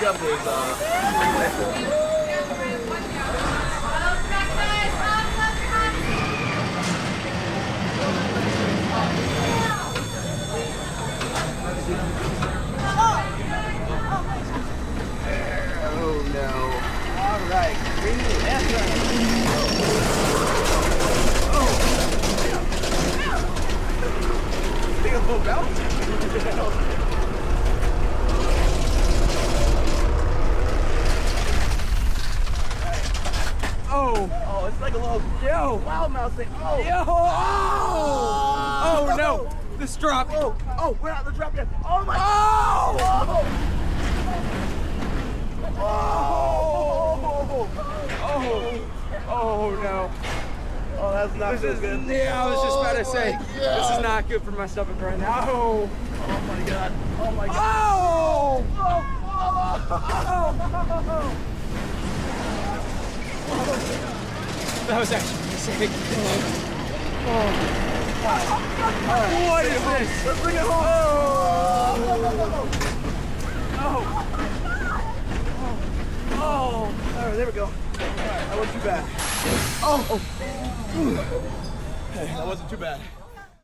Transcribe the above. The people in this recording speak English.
Up is oh no. All right, green left. Oh. Take a little bounce. Oh, it's like a little wild mouse thing. Oh, Oh no! This drop. Oh, we're not the drop yet. Oh my! Oh! Oh no! Oh, that's not This so is good. yeah. I was just about to say this is not good for my stomach right now. Oh my god! Oh my god! Oh! That was actually a mistake. What is this? Let's bring it home. Oh! All right, there we go. All right, that wasn't too bad. Hey, that wasn't too bad.